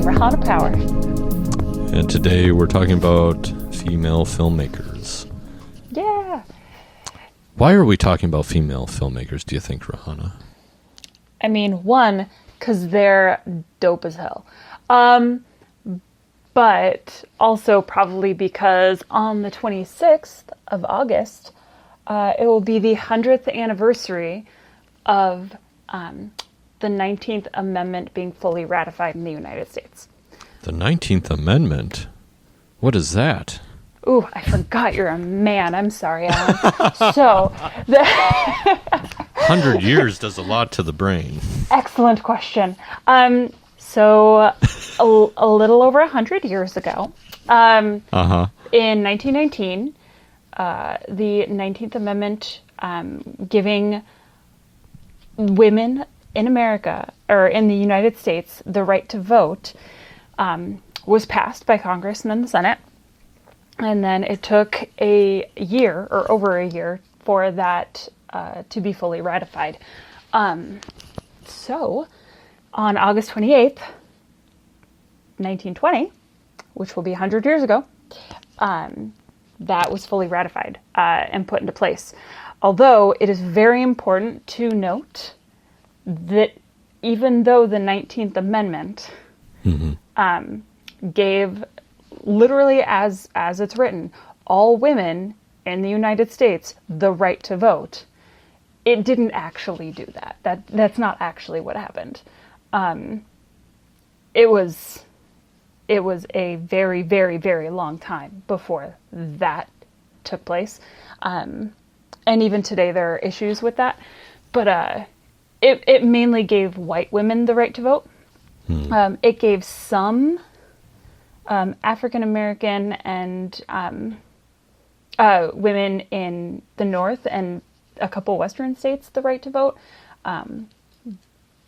Rahana Power. And today we're talking about female filmmakers. Yeah. Why are we talking about female filmmakers, do you think, Rahana? I mean, one, because they're dope as hell. But also probably because on the 26th of August, it will be the 100th anniversary of the 19th Amendment being fully ratified in the United States. The 19th Amendment? What is that? Ooh, I forgot you're a man. I'm sorry, Alan. So, 100 years does a lot to the brain. Excellent question. So a little over 100 years ago, in 1919, the 19th Amendment giving women in America, or in the United States, the right to vote, was passed by Congress and then the Senate. And then it took a year, or over a year, for that to be fully ratified. So, on August 28th, 1920, which will be 100 years ago, that was fully ratified and put into place. Although it is very important to note that even though the 19th Amendment gave, literally as it's written, all women in the United States the right to vote, it didn't actually do that. That's not actually what happened. It was a very, very, very long time before that took place. And even today there are issues with that. But it mainly gave white women the right to vote. It gave some African American and women in the North and a couple Western states the right to vote.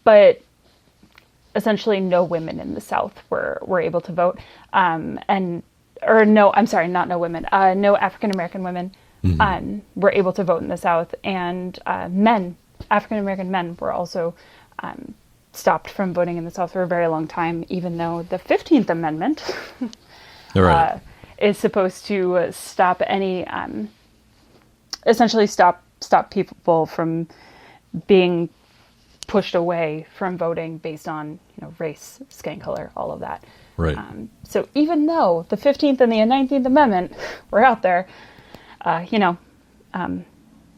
But essentially no women in the South were able to vote. No African American women were able to vote in the South, and African American men were also stopped from voting in the South for a very long time, even though the 15th Amendment is supposed to stop any, essentially stop people from being pushed away from voting based on, race, skin color, all of that. Right. So even though the 15th and the 19th Amendment were out there,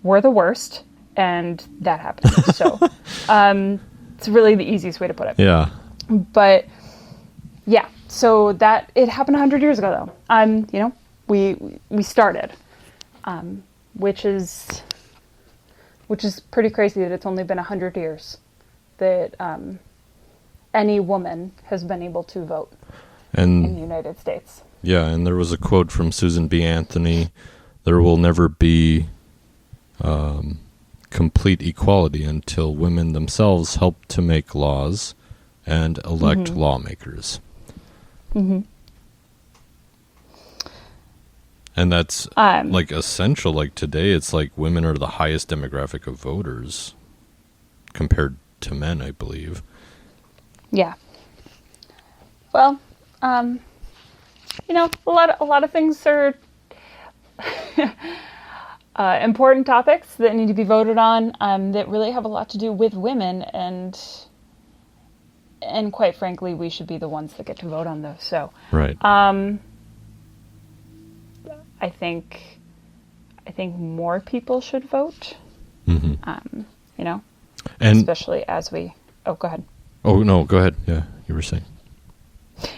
we're the worst, and that happened. So it's really the easiest way to put it. Yeah. But yeah, so that it happened 100 years ago, though. We started, which is pretty crazy that it's only been 100 years that any woman has been able to vote in the United States. Yeah, and there was a quote from Susan B. Anthony: "There will never be complete equality until women themselves help to make laws and elect lawmakers." Mm-hmm. And that's essential. Like today, it's like women are the highest demographic of voters compared to men, I believe. Yeah. Well, a lot of things are important topics that need to be voted on that really have a lot to do with women, and quite frankly, we should be the ones that get to vote on those. So, right. I think more people should vote. Mm-hmm. And especially as we. Oh, go ahead. Oh no, go ahead. Yeah, you were saying.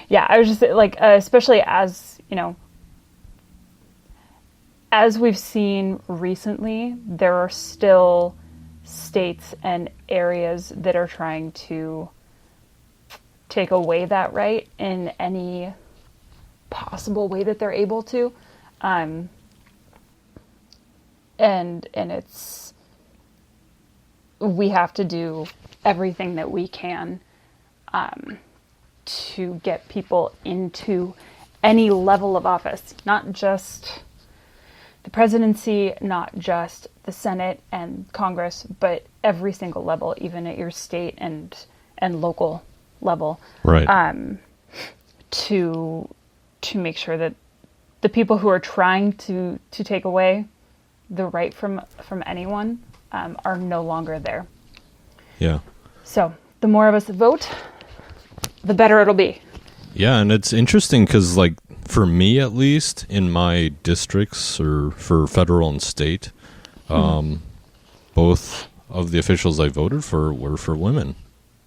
Yeah, I was just especially as as we've seen recently, there are still states and areas that are trying to take away that right in any possible way that they're able to. And it's, we have to do everything that we can to get people into any level of office, not just the presidency, not just the Senate and Congress, but every single level, even at your state and local level. Right. to make sure that the people who are trying to take away the right from anyone are no longer there. Yeah. So the more of us that vote, the better it'll be. Yeah, and it's interesting because, like, for me at least, in my districts or for federal and state, both of the officials I voted for were for women.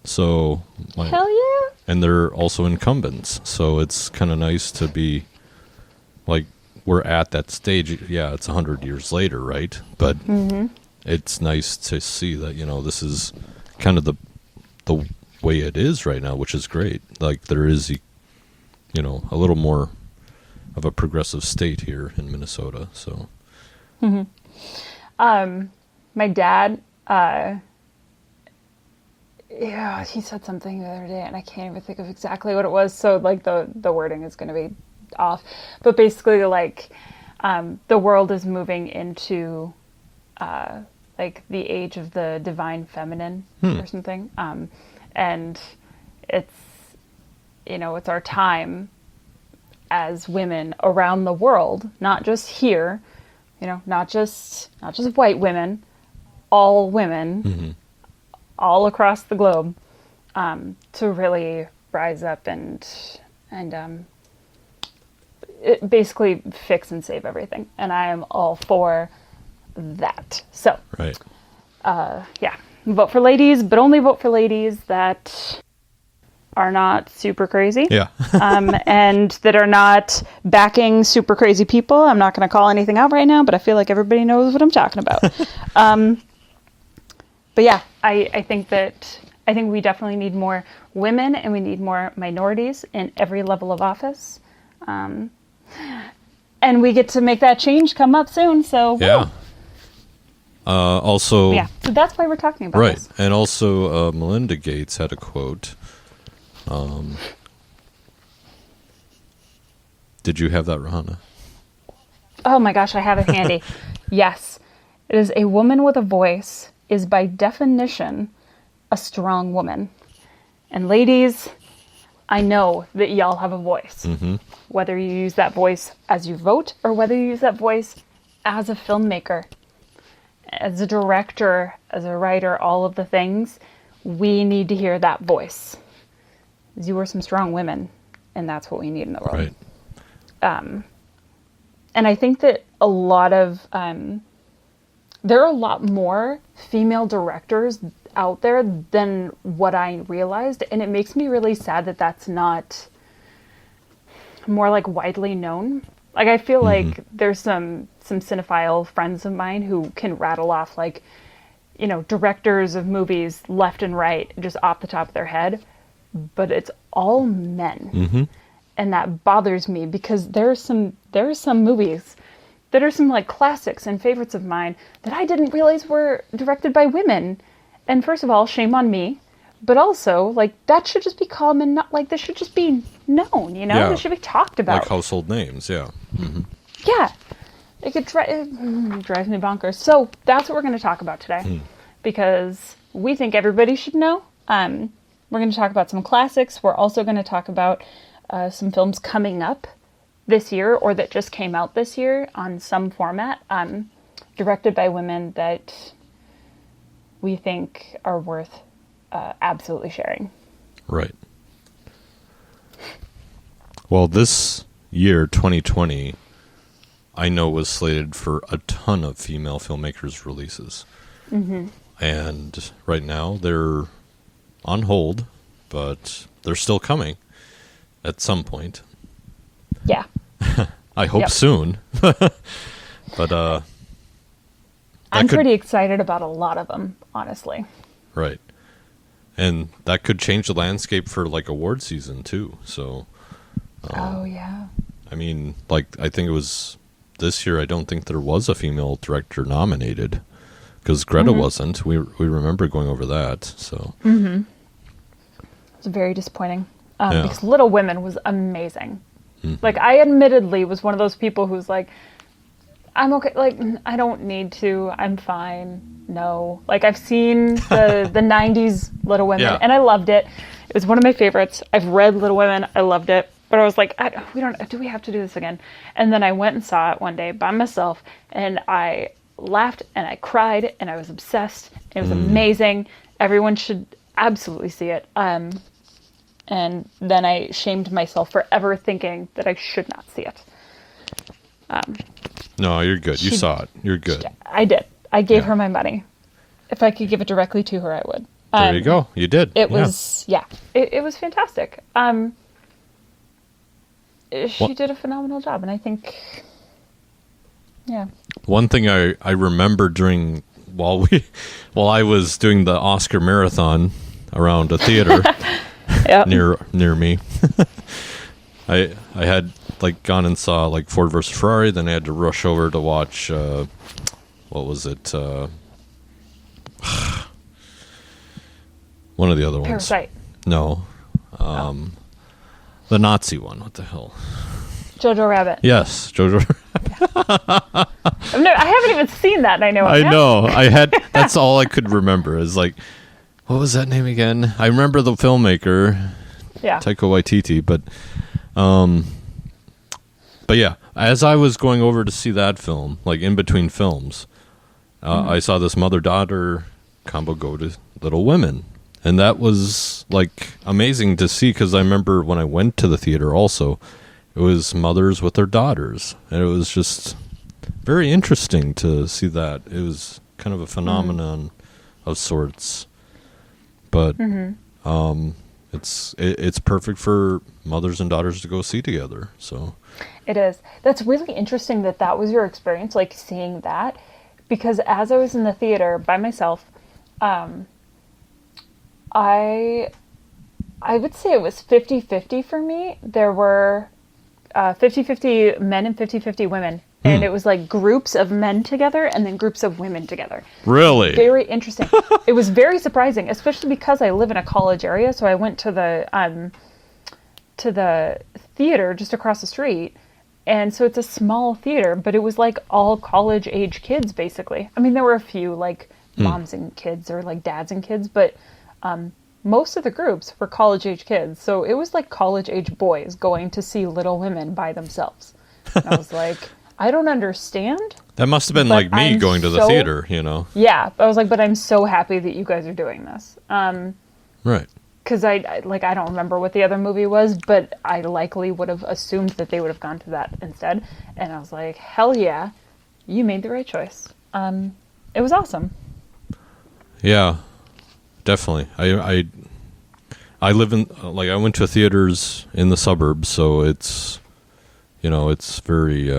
So, hell yeah! And they're also incumbents. So it's kind of nice to be, like, we're at that stage. Yeah, it's 100 years later, right? But it's nice to see that, you know, this is kind of the way it is right now, which is great. Like, there is, you know, a little more of a progressive state here in Minnesota. So, my dad, he said something the other day, and I can't even think of exactly what it was. So, like, the wording is going to be off, but basically, like, the world is moving into like the age of the divine feminine or something, and it's, you know, it's our time as women around the world, not just here, you know, not just white women, all women, all across the globe, to really rise up and it basically fix and save everything. And I am all for that. So, right. Yeah, vote for ladies, but only vote for ladies that are not super crazy. Yeah. And that are not backing super crazy people. I'm not going to call anything out right now, but I feel like everybody knows what I'm talking about. But yeah, I think we definitely need more women, and we need more minorities in every level of office. And we get to make that change come up soon. So yeah. Also, yeah. So that's why we're talking about right. this. And also, Melinda Gates had a quote. Did you have that, Rahana? Oh my gosh, I have it handy. Yes. It is, a woman with a voice is by definition a strong woman. And ladies, I know that y'all have a voice. Whether you use that voice as you vote, or whether you use that voice as a filmmaker, as a director, as a writer, all of the things, we need to hear that voice. You are some strong women, and that's what we need in the world. Right. And I think that a lot of, there are a lot more female directors out there than what I realized, and it makes me really sad that that's not more, like, widely known. Like, I feel like there's some cinephile friends of mine who can rattle off, like, you know, directors of movies left and right, just off the top of their head, but it's all men. And that bothers me, because there are some movies that are some, like, classics and favorites of mine that I didn't realize were directed by women. And first of all, shame on me. But also, like, that should just be common, not, like, this should just be known, you know? Yeah. This should be talked about. Like household names, yeah. Yeah. It drives me bonkers. So that's what we're going to talk about today. Because we think everybody should know. We're going to talk about some classics. We're also going to talk about some films coming up this year, or that just came out this year on some format, directed by women that we think are worth absolutely sharing. Right. Well, this year, 2020, I know was slated for a ton of female filmmakers releases. And right now they're on hold, but they're still coming at some point. Yeah. I hope soon. But I'm pretty excited about a lot of them, honestly. Right. And that could change the landscape for, like, award season too. So oh yeah. I mean, like, I think it was this year, I don't think there was a female director nominated, because Greta wasn't. We remember going over that. So It's very disappointing. Because Little Women was amazing. Like, I admittedly was one of those people who's like, I'm okay, like, I don't need to, I'm fine, no. Like, I've seen the 90s Little Women, and I loved it. It was one of my favorites. I've read Little Women. I loved it. But I was like, do we have to do this again? And then I went and saw it one day by myself, and I laughed and I cried and I was obsessed. It was amazing. Everyone should absolutely see it. And then I shamed myself for ever thinking that I should not see it. No, you're good. You saw it. You're good. I did. I gave her my money. If I could give it directly to her, I would. There you go. You did. It was, it was fantastic. She did a phenomenal job, and I think, One thing I remember while I was doing the Oscar marathon around a theater near me, I had like gone and saw like Ford versus Ferrari. Then I had to rush over to watch what was it? One of the other ones. Parasite. No, the Nazi one. What the hell? Jojo Rabbit. Yes, Jojo. I haven't even seen that, and I know it. I know. That's all I could remember. Is like, what was that name again? I remember the filmmaker, Taika Waititi, but yeah, as I was going over to see that film, like in between films, I saw this mother-daughter combo go to Little Women. And that was like amazing to see, because I remember when I went to the theater also, it was mothers with their daughters. And it was just very interesting to see that. It was kind of a phenomenon of sorts. But it's perfect for mothers and daughters to go see together. So it is. That's really interesting that was your experience, like seeing that. Because as I was in the theater by myself, I would say it was 50-50 for me. There were 50-50 men and 50-50 women. And it was like groups of men together and then groups of women together. Really? Very interesting. It was very surprising, especially because I live in a college area. So I went to the theater just across the street. And so it's a small theater, but it was like all college age kids, basically. I mean, there were a few like moms and kids or like dads and kids, but most of the groups were college age kids. So it was like college age boys going to see Little Women by themselves. And I was like, I don't understand. That must have been like me going to the theater, you know? Yeah. I was like, but I'm so happy that you guys are doing this. Right. Because I don't remember what the other movie was, but I likely would have assumed that they would have gone to that instead. And I was like, hell yeah, you made the right choice. It was awesome. Yeah, definitely. I live in, like, I went to theaters in the suburbs, so it's, you know, it's very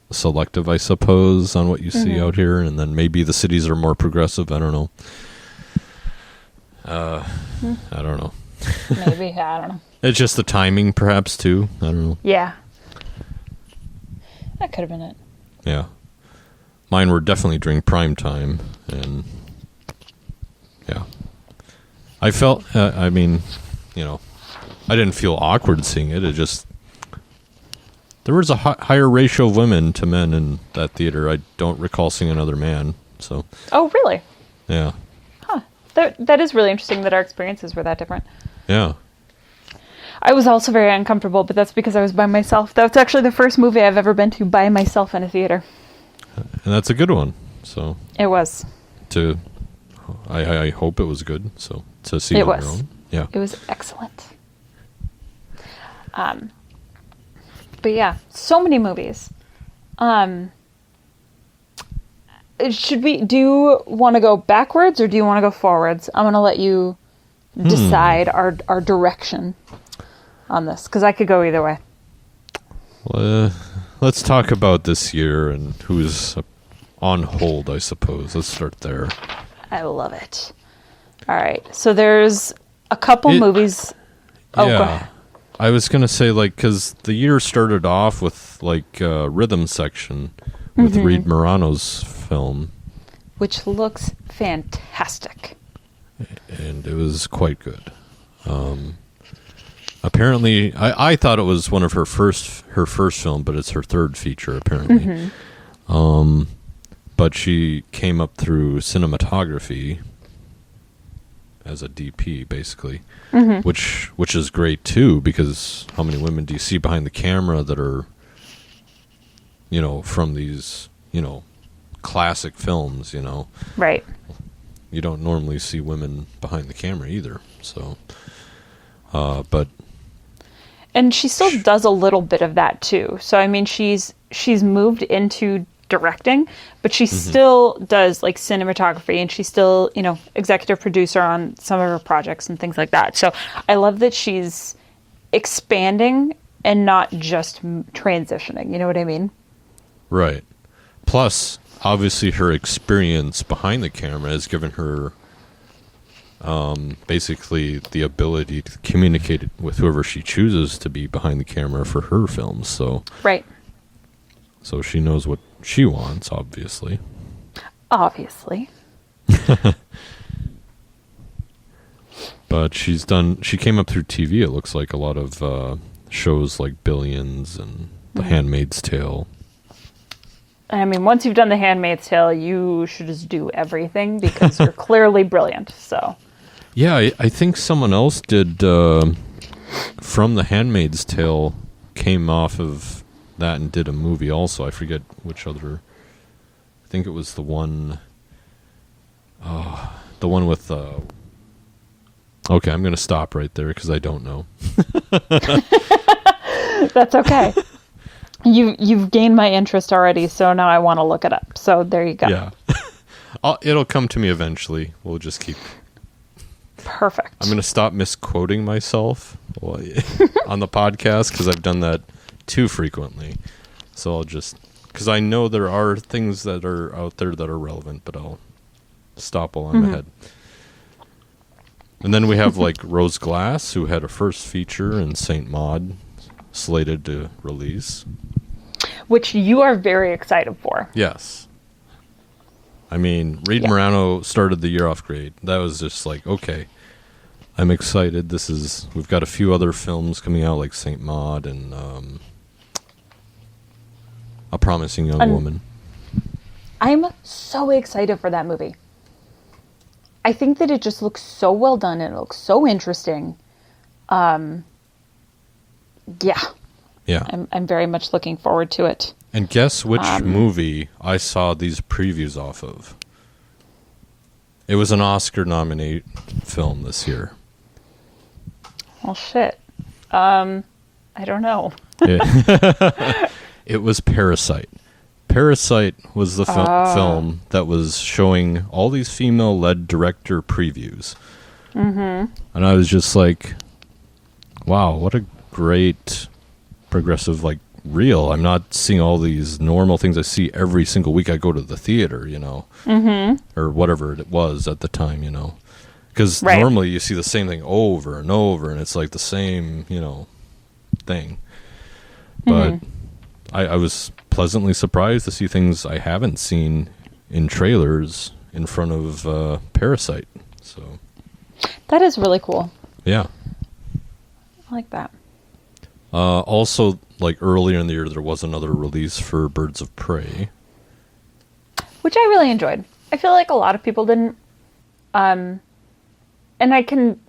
selective, I suppose, on what you see out here. And then maybe the cities are more progressive. I don't know. I don't know. Maybe, I don't know. It's just the timing, perhaps, too. I don't know. Yeah. That could have been it. Yeah. Mine were definitely during prime time, and yeah. I felt, I mean, you know, I didn't feel awkward seeing it. It just, there was a higher ratio of women to men in that theater. I don't recall seeing another man, so. Oh, really? Yeah. That is really interesting that our experiences were that different. Yeah. I was also very uncomfortable, but that's because I was by myself. That's actually the first movie I've ever been to by myself in a theater. And that's a good one. So it was. I hope it was good. So to see it on your own. Yeah. It was excellent. But yeah, so many movies. Do you want to go backwards or do you want to go forwards? I'm going to let you decide our direction on this, because I could go either way. Let's talk about this year and who's on hold, I suppose. Let's start there. I love it. All right. So there's a couple movies. Oh, yeah. Go ahead. I was going to say, like, because the year started off with, like, a rhythm section with Reed Morano's film. Which looks fantastic. And it was quite good. Apparently, I thought it was one of her first film, but it's her third feature, apparently. But she came up through cinematography as a DP, basically, which is great too, because how many women do you see behind the camera that are, from these, classic films, Right. You don't normally see women behind the camera either. So, but. And she still does a little bit of that too. So, I mean, she's moved into directing, but she still does like cinematography, and she's still, executive producer on some of her projects and things like that. So I love that she's expanding and not just transitioning. You know what I mean? Right. Plus, obviously, her experience behind the camera has given her basically the ability to communicate with whoever she chooses to be behind the camera for her films. So right. So she knows what she wants, obviously. Obviously. But she came up through TV, it looks like, a lot of shows like Billions and The Handmaid's Tale. I mean, once you've done The Handmaid's Tale, you should just do everything, because you're clearly brilliant. So, yeah, I think someone else did from The Handmaid's Tale, came off of that and did a movie also. I forget which other. I think it was the one with. Okay, I'm going to stop right there because I don't know. That's okay. You've gained my interest already, so now I want to look it up. So there you go. Yeah. It'll come to me eventually. We'll just keep... Perfect. I'm going to stop misquoting myself on the podcast, because I've done that too frequently. So I'll just... Because I know there are things that are out there that are relevant, but I'll stop while I'm ahead. And then we have like Rose Glass, who had a first feature in Saint Maud, slated to release. Which you are very excited for. Yes. I mean, Reed Morano started the year off great. That was just like, okay, I'm excited. We've got a few other films coming out, like Saint Maud and A Promising Young Woman. I'm so excited for that movie. I think that it just looks so well done, and it looks so interesting. Yeah. I'm very much looking forward to it. And guess which movie I saw these previews off of? It was an Oscar-nominated film this year. Well, shit. I don't know. It was Parasite. Parasite was the film that was showing all these female-led director previews. Mm-hmm. And I was just like, wow, what a great progressive, like, reel. I'm not seeing all these normal things I see every single week I go to the theater, or whatever it was at the time, Because normally you see the same thing over and over, and it's like the same, thing. But I was pleasantly surprised to see things I haven't seen in trailers in front of Parasite. So that is really cool. Yeah. I like that. Also, like earlier in the year, there was another release for Birds of Prey, which I really enjoyed. I feel like a lot of people didn't. And I can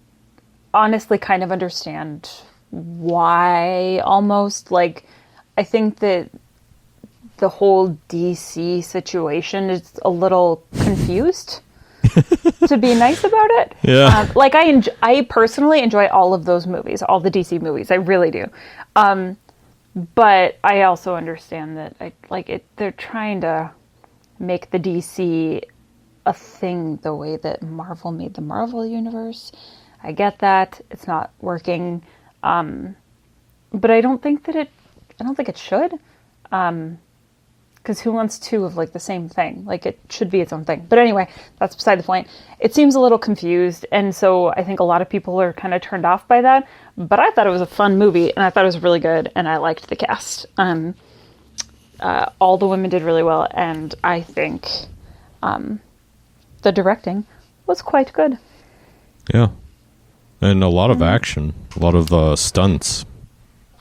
honestly kind of understand why, almost. Like, I think that the whole DC situation is a little confused, to be nice about it. Yeah. I personally enjoy all of those movies, all the DC movies. I really do. But I also understand that they're trying to make the DC a thing the way that Marvel made the Marvel universe. I get that. It's not working. But I don't think it should. Because who wants two of, like, the same thing? Like, it should be its own thing. But anyway, that's beside the point. It seems a little confused, and so I think a lot of people are kind of turned off by that. But I thought it was a fun movie, and I thought it was really good, and I liked the cast. All the women did really well, and I think the directing was quite good. Yeah. And a lot of action. A lot of stunts.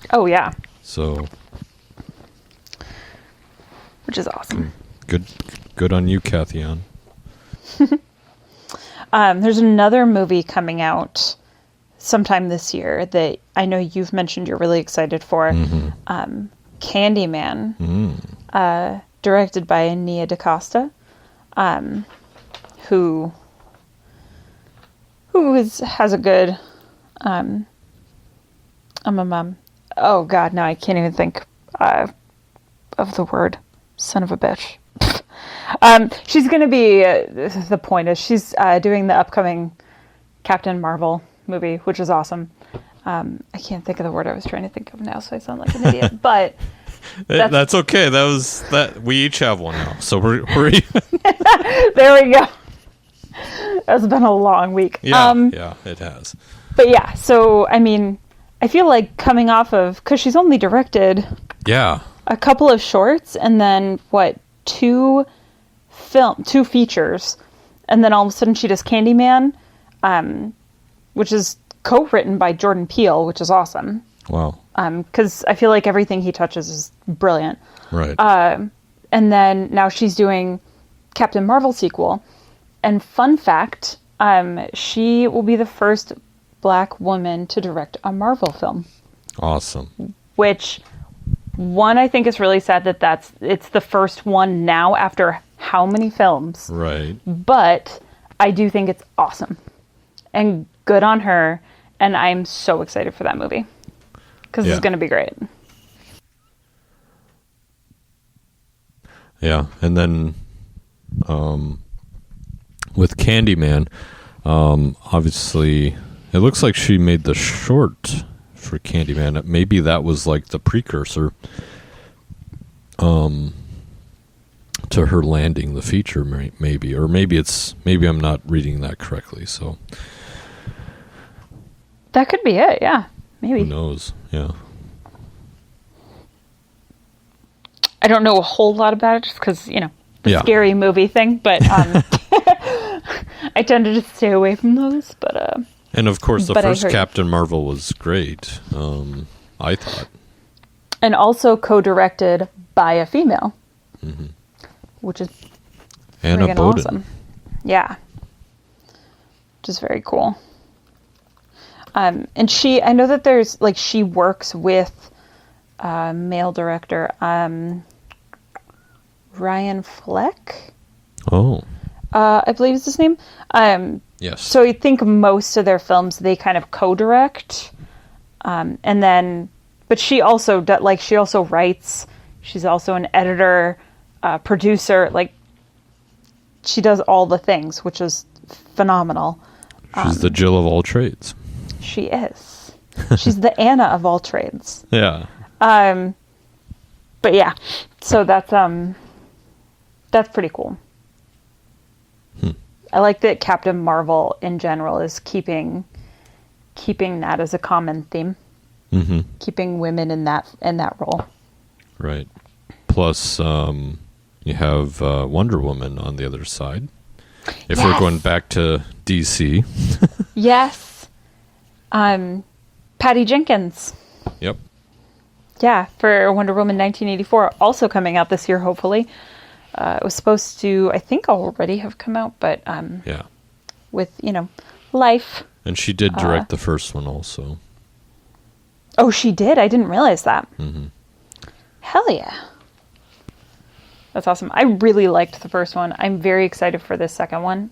Oh, yeah. So... which is awesome. Good on you, Kathy Ann. There's another movie coming out sometime this year that I know you've mentioned you're really excited for. Candyman, directed by Nia DaCosta, who has a good oh god, no, I can't even think of the word. Son of a bitch. She's going to be, the point is she's doing the upcoming Captain Marvel movie, which is awesome. I can't think of the word I was trying to think of now, so I sound like an idiot. But that's okay. We each have one now, so we're there we go. It's been a long week. Yeah, it has. But yeah, so I mean, I feel like coming off of, because she's only directed a couple of shorts and then two features, and then all of a sudden she does Candyman, which is co-written by Jordan Peele, which is awesome. Wow. Because I feel like everything he touches is brilliant. Right. And then now she's doing Captain Marvel sequel. And fun fact, she will be the first Black woman to direct a Marvel film. Awesome. Which, one, I think is really sad that it's the first one now after how many films. Right. But I do think it's awesome. And good on her. And I'm so excited for that movie. Because it's going to be great. Yeah. And then with Candyman, obviously, it looks like she made the short for Candyman. Maybe that was like the precursor to her landing the feature, maybe. Or maybe I'm not reading that correctly, so... That could be it, yeah. Maybe. Who knows? Yeah. I don't know a whole lot about it just because, the scary movie thing, but I tended to stay away from those. But and of course, the first Captain Marvel was great, I thought. And also co-directed by a female, which is Anna Boden. Awesome. Yeah. Which is very cool. And I know that there's, she works with male director, Ryan Fleck. Oh. I believe is his name. Yes. So I think most of their films, they kind of co-direct. And then, but she also, she also writes. She's also an editor, producer. She does all the things, which is phenomenal. She's the Jill of all trades. She is. She's the Anna of all trades. Yeah. But yeah, so that's pretty cool. I like that Captain Marvel in general is keeping that as a common theme. Mm-hmm. Keeping women in that role. Right. Plus, you have Wonder Woman on the other side. If we're going back to DC. Yes. Patty Jenkins. Yep. Yeah, for Wonder Woman 1984, also coming out this year, hopefully. It was supposed to, I think, already have come out, but with, life. And she did direct the first one also. Oh, she did? I didn't realize that. Mm-hmm. Hell yeah. That's awesome. I really liked the first one. I'm very excited for this second one.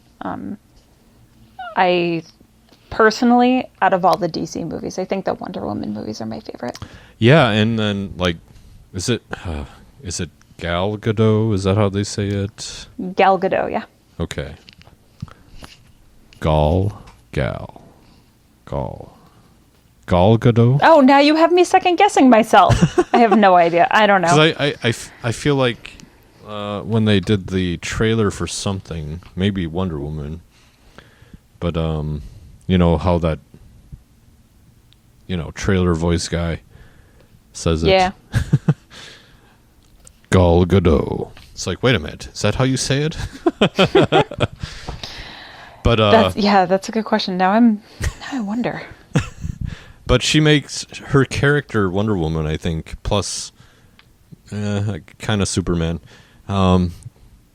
I personally, out of all the DC movies, I think the Wonder Woman movies are my favorite. Yeah, and then, is it Gal Gadot? Is that how they say it? Gal Gadot, yeah. Okay. Gal Gadot? Oh, now you have me second guessing myself. I have no idea. I don't know. Because I feel like when they did the trailer for something, maybe Wonder Woman, but how that trailer voice guy says it. Yeah. Gal Gadot. It's like, wait a minute, is that how you say it? But that's a good question. Now I wonder. But she makes her character Wonder Woman, I think, plus kind of Superman.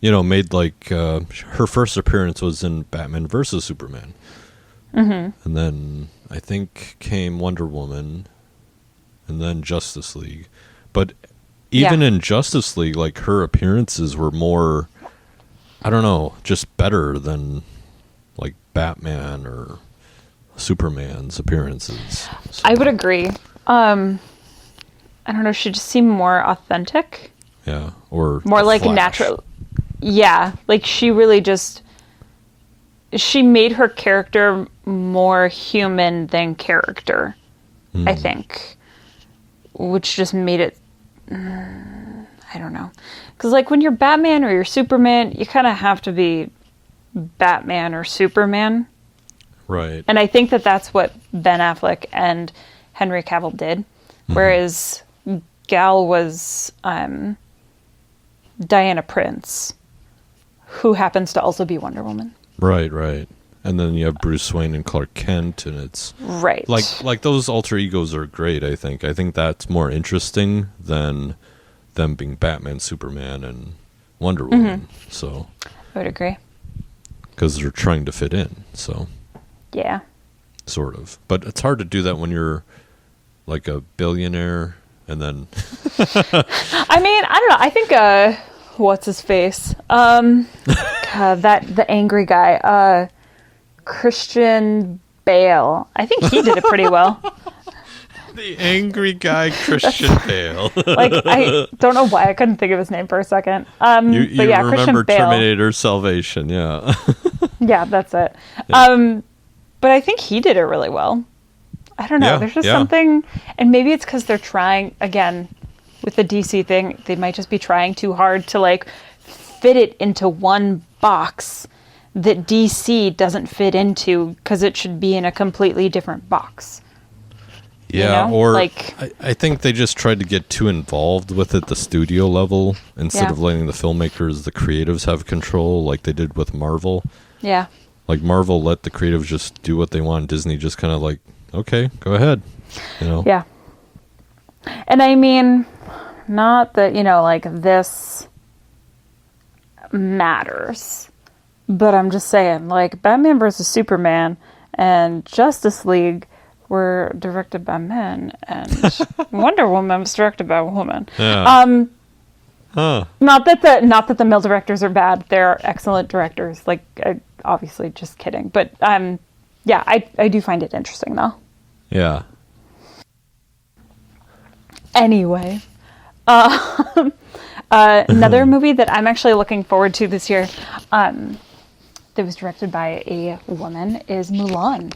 made like her first appearance was in Batman versus Superman. And then I think came Wonder Woman and then Justice League. But even in Justice League, like her appearances were more, I don't know, just better than like Batman or Superman's appearances. So. I would agree. I don't know, she just seemed more authentic. Yeah, or more like Flash. Natural. Yeah, like she really just, she made her character more human than character, I think. Which just made it, I don't know. Because like when you're Batman or you're Superman, you kind of have to be Batman or Superman. Right. And I think that that's what Ben Affleck and Henry Cavill did. Whereas Gal was Diana Prince, who happens to also be Wonder Woman. Right. And then you have Bruce Wayne and Clark Kent, and it's right. Like those alter egos are great. I think that's more interesting than them being Batman, Superman, and Wonder Woman. So I would agree, because they're trying to fit in. So yeah, sort of. But it's hard to do that when you're like a billionaire, and then. I mean, I don't know. I think what's his face? The angry guy. Christian Bale. I think he did it pretty well. The angry guy, Christian Bale. Like, I don't know why I couldn't think of his name for a second. You but yeah, remember Christian Bale. Terminator Salvation, yeah. Yeah, that's it. Yeah. But I think he did it really well. I don't know. Yeah, There's just something, and maybe it's because they're trying, again, with the DC thing, they might just be trying too hard to like fit it into one box that DC doesn't fit into because it should be in a completely different box. Yeah, you know? or like, I think they just tried to get too involved with it, the studio level, instead of letting the filmmakers, the creatives have control like they did with Marvel. Yeah. Like Marvel let the creatives just do what they want. Disney just kind of like, okay, go ahead. Yeah. And I mean, not that, like this matters. But I'm just saying, like, Batman versus Superman and Justice League were directed by men, and Wonder Woman was directed by a woman. Yeah. Not that the male directors are bad; they're excellent directors. Like, obviously, just kidding. But yeah, I do find it interesting, though. Yeah. Anyway, another movie that I'm actually looking forward to this year. That was directed by a woman is Mulan.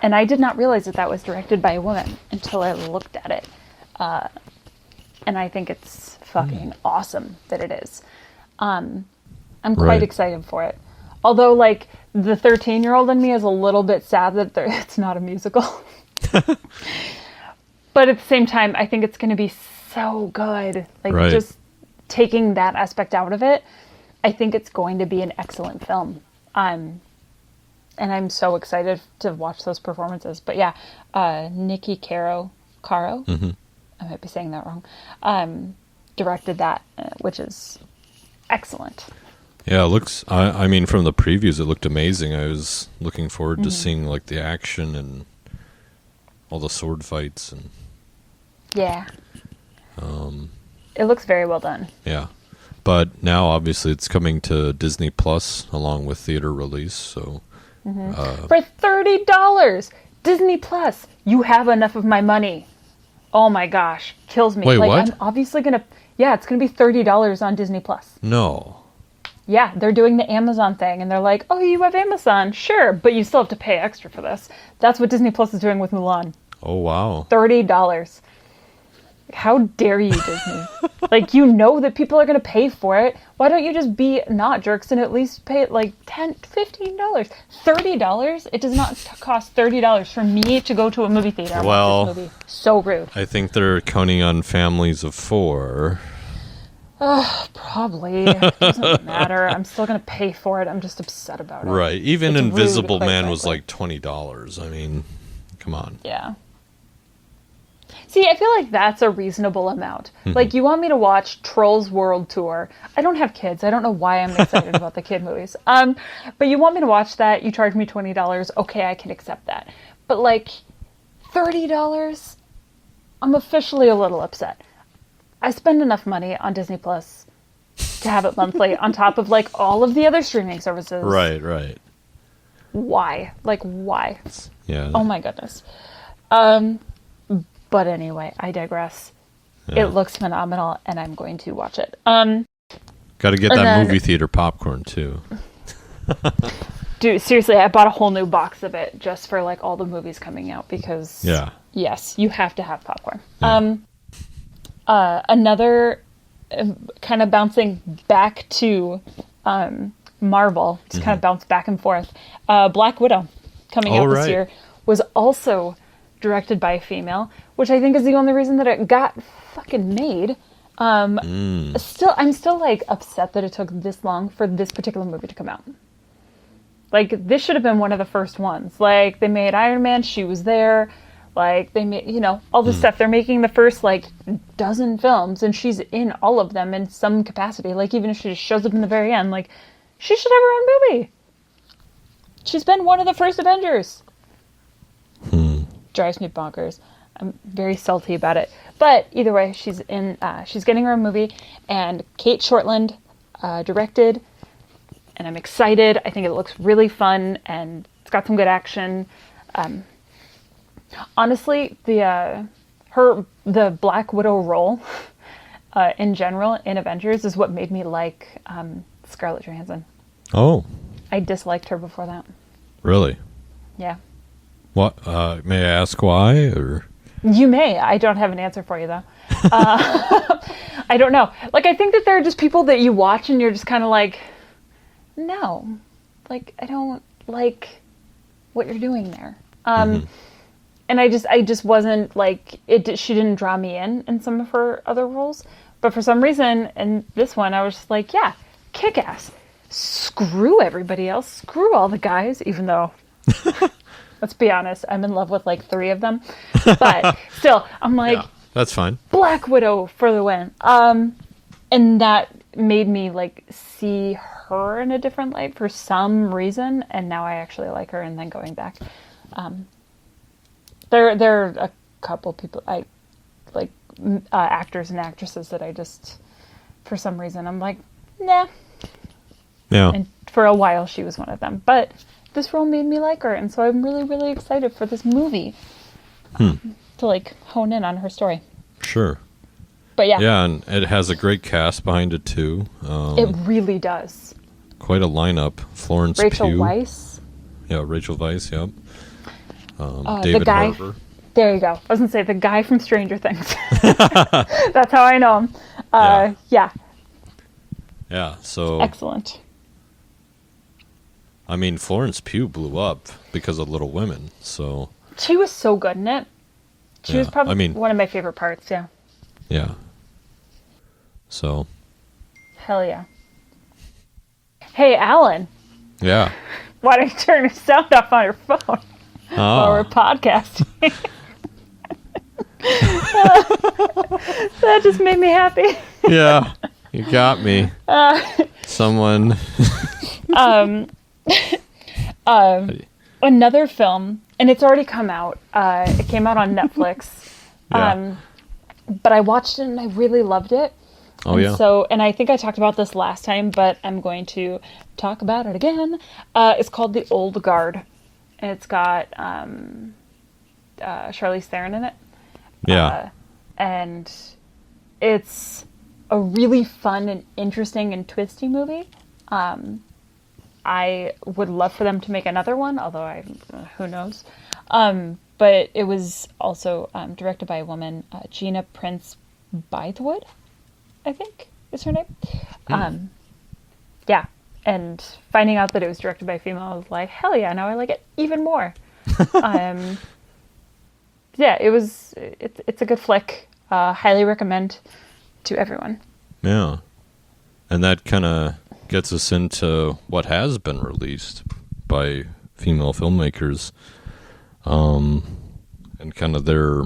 And I did not realize that was directed by a woman until I looked at it. And I think it's fucking awesome that it is. I'm quite excited for it. Although, like, the 13-year-old in me is a little bit sad that it's not a musical. But at the same time, I think it's going to be so good. Like, just taking that aspect out of it, I think it's going to be an excellent film. And I'm so excited to watch those performances. But yeah, Nikki Caro, I might be saying that wrong, directed that, which is excellent. Yeah, it looks, I mean, from the previews, it looked amazing. I was looking forward to seeing, like, the action and all the sword fights. And yeah. It looks very well done. Yeah. But now, obviously, it's coming to Disney Plus along with theater release. So for $30, Disney Plus. You have enough of my money. Oh my gosh, kills me. Wait, like, what? I'm obviously gonna. Yeah, it's gonna be $30 on Disney Plus. No. Yeah, they're doing the Amazon thing, and they're like, "Oh, you have Amazon, sure, but you still have to pay extra for this." That's what Disney Plus is doing with Mulan. Oh wow. $30. How dare you, Disney? Like, you know that people are going to pay for it. Why don't you just be not jerks and at least pay it like $10, $15, $30? It does not cost $30 for me to go to a movie theater and watch this movie. So rude. I think they're counting on families of 4. Probably. It doesn't matter. I'm still going to pay for it. I'm just upset about it. Right. Even it's Invisible rude, Man was like $20. I mean, come on. Yeah. See, I feel like that's a reasonable amount. Like, you want me to watch Trolls World Tour. I don't have kids. I don't know why I'm excited about the kid movies. But you want me to watch that. You charge me $20. Okay, I can accept that. But, like, $30? I'm officially a little upset. I spend enough money on Disney Plus to have it monthly on top of, like, all of the other streaming services. Right. Why? Like, why? Yeah. Oh, my goodness. But anyway, I digress. Yeah. It looks phenomenal, and I'm going to watch it. Got to get that movie theater popcorn, too. Dude, seriously, I bought a whole new box of it just for, like, all the movies coming out because, yes, you have to have popcorn. Yeah. Another kind of bouncing back to Marvel, just kind of bounce back and forth. Black Widow, coming out this year, was also directed by a female, which I think is the only reason that it got fucking made. I'm still like upset that it took this long for this particular movie to come out. Like, this should have been one of the first ones. Like, they made Iron Man, she was there. Like, they made, all this stuff. They're making the first, like, dozen films, and she's in all of them in some capacity. Like, even if she just shows up in the very end, like, she should have her own movie. She's been one of the first Avengers. Drives me bonkers. I'm very salty about it. But either way, she's getting her own movie, and Kate Shortland directed, and I'm excited. I think it looks really fun, and it's got some good action. Honestly, the Black Widow role in general in Avengers is what made me like Scarlett Johansson. Oh. I disliked her before that. Really? Yeah. What? May I ask why? Or you may. I don't have an answer for you, though. I don't know. Like, I think that there are just people that you watch and you're just kind of like, no. Like, I don't like what you're doing there. And I just wasn't, like, she didn't draw me in some of her other roles. But for some reason, in this one, I was just like, yeah, kick-ass. Screw everybody else. Screw all the guys, even though... Let's be honest, I'm in love with like 3 of them. But still, I'm like, yeah, that's fine. Black Widow for the win. And that made me like see her in a different light for some reason. And now I actually like her. And then going back, there are a couple people I like, actors and actresses that I just, for some reason, I'm like, nah. Yeah. And for a while, she was one of them. But this role made me like her, and so I'm really, really excited for this movie to like hone in on her story. Sure. But yeah. Yeah, and it has a great cast behind it too. It really does. Quite a lineup. Florence Rachel Pugh. Weisz. Yeah, Rachel Weisz, yep. the David guy, Harbour. There you go. I was going to say the guy from Stranger Things. That's how I know him. Yeah. Yeah, so... Excellent. I mean, Florence Pugh blew up because of Little Women, so... She was so good in it. She was probably one of my favorite parts, yeah. Yeah. So... Hell yeah. Hey, Alan. Yeah. Why don't you turn your sound off on your phone while we're podcasting? That just made me happy. Yeah, you got me. Someone... Another film, and it's already come out. It came out on Netflix. Yeah. But I watched it and I really loved it. Oh, yeah. So, and I think I talked about this last time, but I'm going to talk about it again. It's called The Old Guard. And it's got Charlize Theron in it. Yeah. And it's a really fun and interesting and twisty movie. I would love for them to make another one, although who knows. But it was also directed by a woman, Gina Prince Bythewood, I think is her name. Yeah, and finding out that it was directed by a female, I was like, hell yeah, now I like it even more. Yeah, it's a good flick. Highly recommend to everyone. Yeah, and that kind of gets us into what has been released by female filmmakers, and kind of their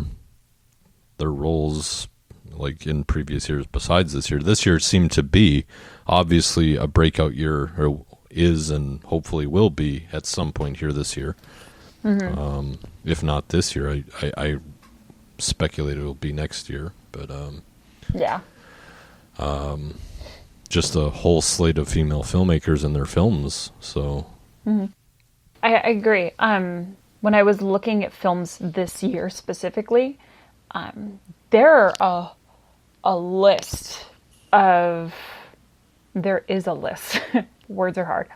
their roles like in previous years besides this year. This year seemed to be obviously a breakout year, or is and hopefully will be at some point here this year. If not this year, I speculate it'll be next year. But yeah. Just a whole slate of female filmmakers and their films. So I agree. When I was looking at films this year specifically, there are a list of, there is a list, words are hard,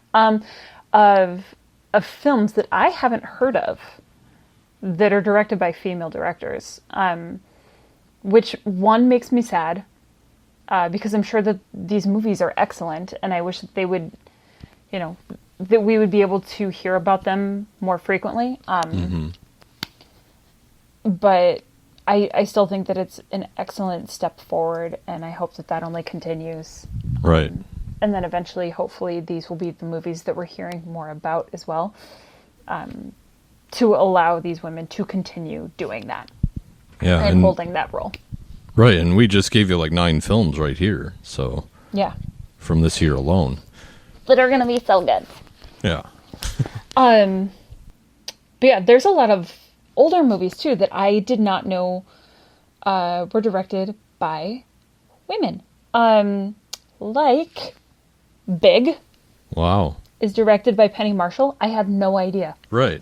of films that I haven't heard of that are directed by female directors, which one makes me sad, because I'm sure that these movies are excellent, and I wish that they would, that we would be able to hear about them more frequently. But I still think that it's an excellent step forward, and I hope that that only continues. Right. And then eventually, hopefully, these will be the movies that we're hearing more about as well, to allow these women to continue doing that. Yeah, and holding that role. Right, and we just gave you like 9 films right here, so yeah, from this year alone, that are going to be so good. Yeah. But yeah, there's a lot of older movies too that I did not know were directed by women. Like Big. Wow. Is directed by Penny Marshall. I had no idea. Right.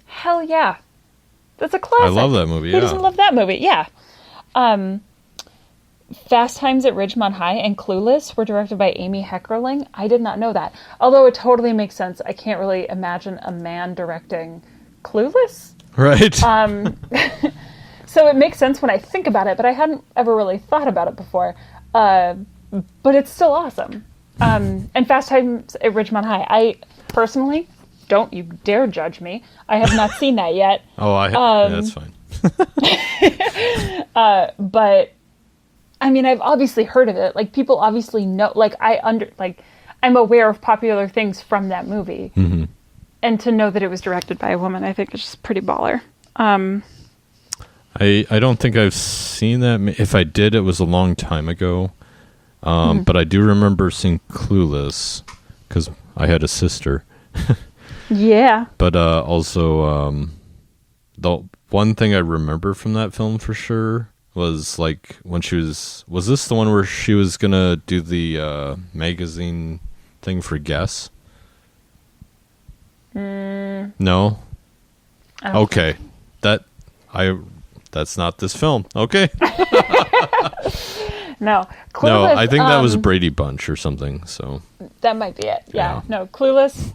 Hell yeah. That's a classic. I love that movie, Who doesn't love that movie? Yeah. Fast Times at Ridgemont High and Clueless were directed by Amy Heckerling. I did not know that. Although it totally makes sense. I can't really imagine a man directing Clueless. Right. So it makes sense when I think about it, but I hadn't ever really thought about it before. But it's still awesome. And Fast Times at Ridgemont High. I personally, don't you dare judge me. I have not seen that yet. Oh, yeah, that's fine. But I mean, I've obviously heard of it. Like, people obviously know. Like, I'm aware of popular things from that movie. Mm-hmm. And to know that it was directed by a woman, I think is just pretty baller. I don't think I've seen that. If I did, it was a long time ago. But I do remember seeing Clueless because I had a sister. Yeah. But also, the one thing I remember from that film for sure was like when she was this the one where she was gonna do the magazine thing for Guess? No? Okay. That's not this film. Okay. No. Clueless, no, I think that was Brady Bunch or something, so. That might be it. Yeah. No, Clueless.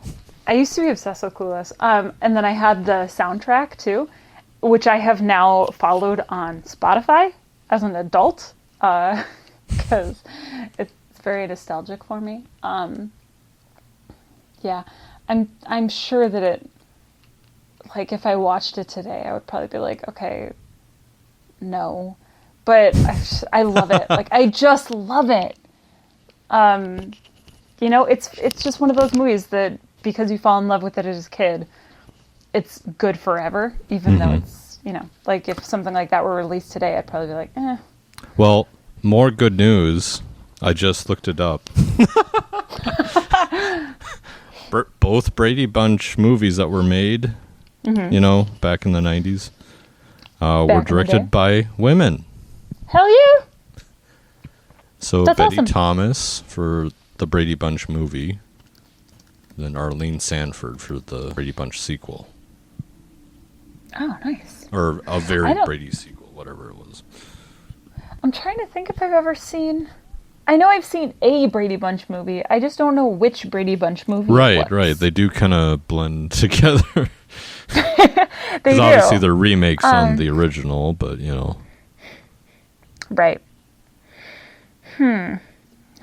I used to be obsessed with Clueless. And then I had the soundtrack too, which I have now followed on Spotify as an adult, because it's very nostalgic for me. Yeah. I'm sure that it, like, if I watched it today, I would probably be like, okay, no. But I love it. Like, I just love it. It's just one of those movies that, because you fall in love with it as a kid, it's good forever, even though it's, like, if something like that were released today, I'd probably be like, eh. Well, more good news. I just looked it up. Both Brady Bunch movies that were made, back in the 90s, were directed by women. Hell yeah! So That's Betty awesome. Thomas for the Brady Bunch movie, then Arlene Sanford for the Brady Bunch sequel. Oh, nice. Or a very Brady sequel, whatever it was. I'm trying to think if I've ever seen... I know I've seen a Brady Bunch movie. I just don't know which Brady Bunch movie it was. Right. They do kind of blend together. They do. Obviously they're remakes on the original, but, Right. Now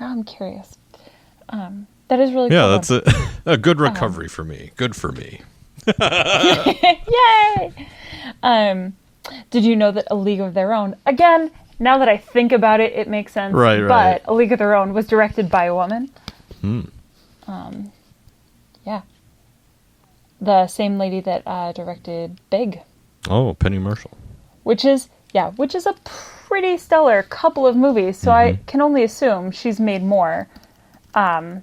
I'm curious. That is really cool. Yeah, that's a good recovery for me. Good for me. Yay! Did you know that A League of Their Own, again, now that I think about it, it makes sense. Right. But A League of Their Own was directed by a woman. Yeah. The same lady that directed Big. Oh, Penny Marshall. Which is, Yeah, which is a pretty stellar couple of movies, so I can only assume she's made more. And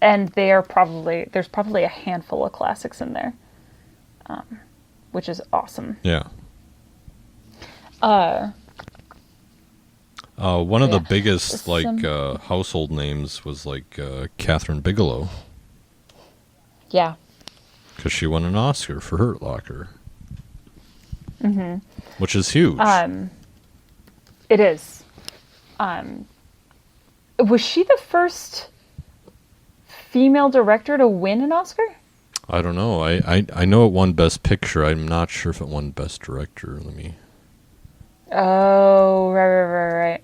there's probably a handful of classics in there, which is awesome. Yeah. One of the biggest household names was Catherine Bigelow. Yeah. Because she won an Oscar for Hurt Locker. Mm-hmm. Which is huge. It is. Was she the first female director to win an Oscar? I don't know. I know it won Best Picture. I'm not sure if it won Best Director. Let me... Oh, right.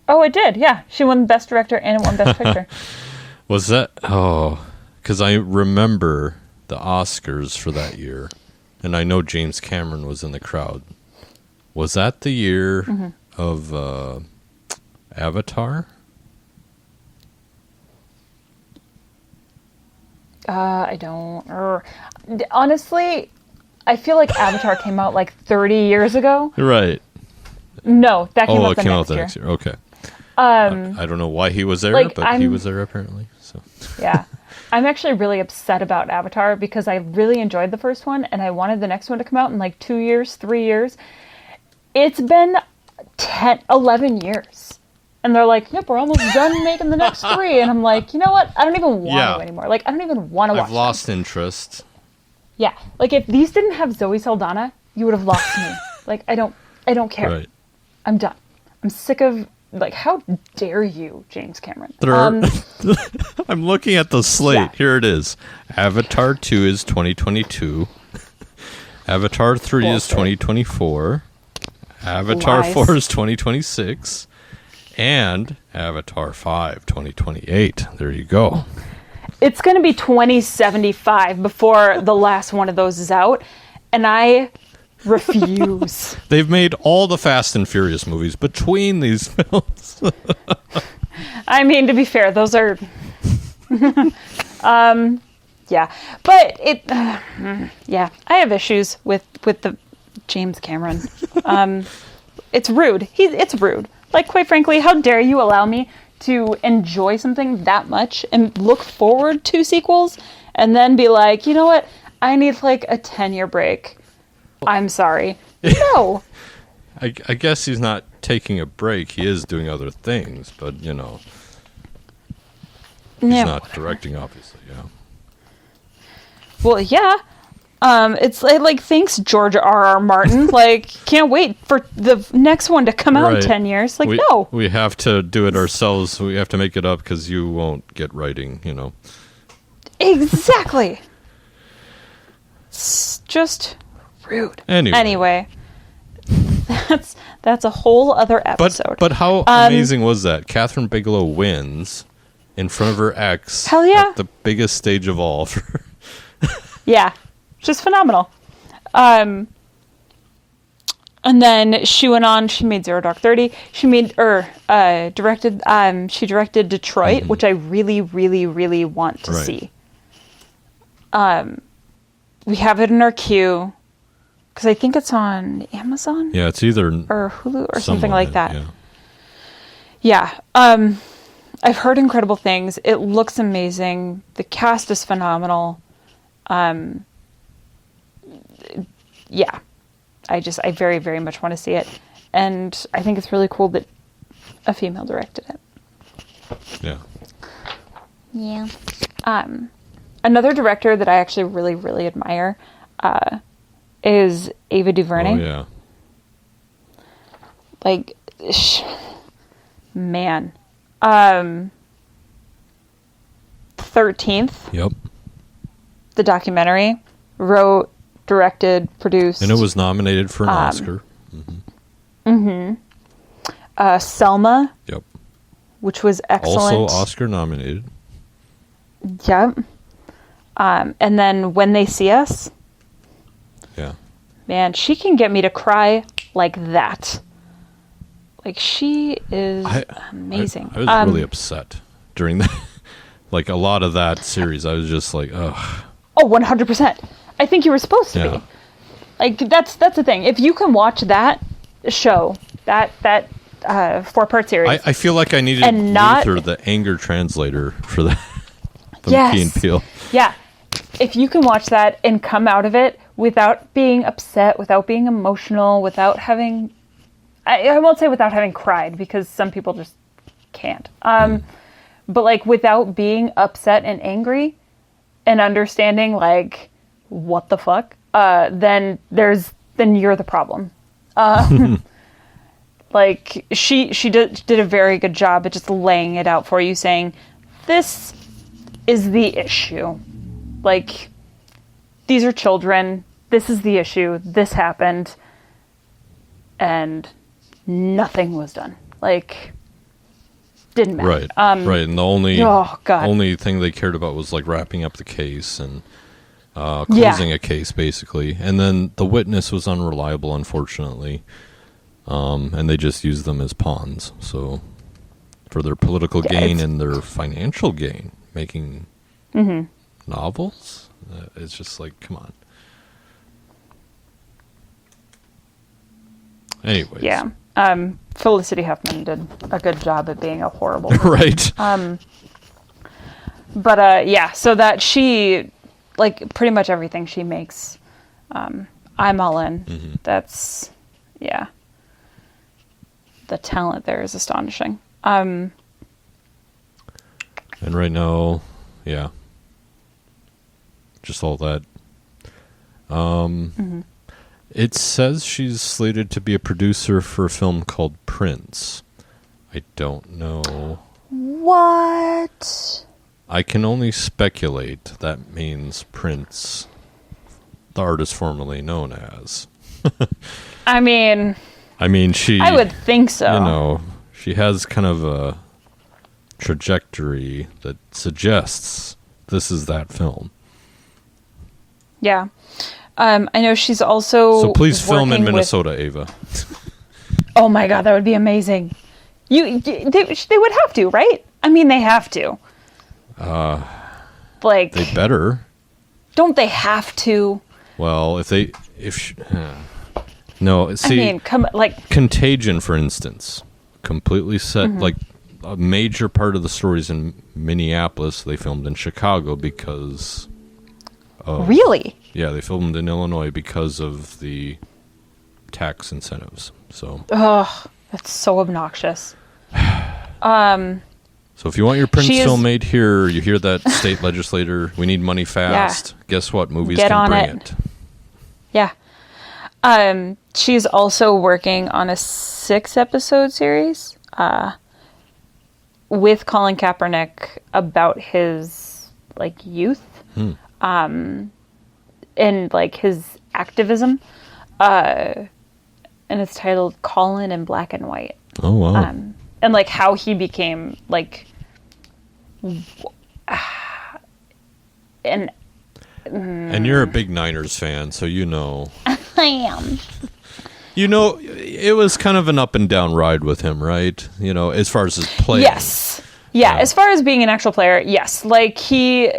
Oh, it did. Yeah, she won Best Director and it won Best Picture. Was that... Oh, because I remember the Oscars for that year, and I know James Cameron was in the crowd. Was that the year of Avatar? I don't... Honestly, I feel like Avatar came out 30 years ago. Right. No, that came out the next year. Okay. I don't know why he was there, but he was there apparently. So. Yeah. I'm actually really upset about Avatar because I really enjoyed the first one and I wanted the next one to come out in 2 years, 3 years. It's been 11 years. And they're like, yep, we're almost done making the next 3. And I'm like, you know what? I don't even want to anymore. I don't even want to watch I've lost interest. Yeah. If these didn't have Zoe Saldana, you would have lost me. I don't care. Right. I'm done. I'm sick of... how dare you, James Cameron? I'm looking at the slate. Yeah. Here it is. Avatar 2 is 2022. Avatar 3 is 2024. Avatar 4 is 2026. And Avatar 5, 2028. There you go. It's going to be 2075 before the last one of those is out. And I... refuse. They've made all the Fast and Furious movies between these films. I mean, to be fair, those are... yeah. But it... yeah. I have issues with the James Cameron. It's rude. It's rude. Quite frankly, how dare you allow me to enjoy something that much and look forward to sequels and then be like, you know what? I need a 10-year break. I'm sorry. No. I guess he's not taking a break. He is doing other things, but, he's not directing, obviously, yeah. Well, yeah. It's thanks, George R.R. Martin. Can't wait for the next one to come out in 10 years. No. We have to do it ourselves. We have to make it up because you won't get writing, Exactly. It's just... rude. Anyway, that's a whole other episode. But how amazing was that? Catherine Bigelow wins in front of her ex. Hell yeah! At the biggest stage of all. Yeah, just phenomenal. And then she went on. She made Zero Dark 30. She directed. She directed Detroit, which I really, really, really want to see. We have it in our queue. Because I think it's on Amazon. Yeah, it's either... or Hulu or something like that. Yeah. I've heard incredible things. It looks amazing. The cast is phenomenal. Yeah. I very, very much want to see it. And I think it's really cool that a female directed it. Yeah. Yeah. Another director that I actually really, really admire... is Ava DuVernay. Oh, yeah. Man. 13th. Yep. The documentary. Wrote, directed, produced. And it was nominated for an Oscar. Selma. Yep. Which was excellent. Also Oscar nominated. Yep. And then When They See Us. Yeah. Man, she can get me to cry like that. She is amazing. I was really upset during that. A lot of that series, I was just ugh. Oh, 100%. I think you were supposed to be. Like, that's the thing. If you can watch that show, that 4-part series, I feel like I needed and not Luther, the anger translator, for that. From Yes. Key and Peele. Yeah. If you can watch that and come out of it without being upset, without being emotional, without having... I won't say without having cried, because some people just can't. But, like, without being upset and angry and understanding, like, what the fuck, then you're the problem. Like, she did a very good job at just laying it out for you, saying, this is the issue. Like, these are children. This is the issue. This happened. And nothing was done. Like, didn't matter. Right. Right. And the only thing they cared about was, like, wrapping up the case and closing a case, basically. And then the witness was unreliable, unfortunately. And they just used them as pawns. So, for their political gain and their financial gain, making novels, it's just like, come on. Anyways. Yeah. Felicity Huffman did a good job at being a horrible Right. But yeah, so that she, like, pretty much everything she makes, I'm all in. That's, yeah. The talent there is astonishing. And right now, yeah, just all that. It says she's slated to be a producer for a film called Prince. I don't know. What? I can only speculate. That means Prince, the artist formerly known as. I mean, she... I would think so. You know, she has kind of a trajectory that suggests this is that film. Yeah. I know she's also... So please film in working Minnesota, Ava. Oh my God, that would be amazing. They would have to, right? I mean, they have to. Like... They better. Don't they have to? Well, no, see... I mean, Contagion, for instance. Completely set, like, a major part of the stories in Minneapolis, they filmed in Chicago because... Really? Yeah, they filmed in Illinois because of the tax incentives. So. Ugh, that's so obnoxious. So if you want your Prince film made here, you hear that state legislator, we need money fast. Yeah. Guess what? Movies can bring it. Yeah. She's also working on a 6-episode series with Colin Kaepernick about his, like, youth. And, like, his activism, and it's titled Colin in Black and White. Oh, wow. And, like, how he became, like, and you're a big Niners fan, so you know. I am. You know, it was kind of an up and down ride with him, right? You know, as far as his play. Yes. Yeah, as far as being an actual player, yes. Like, he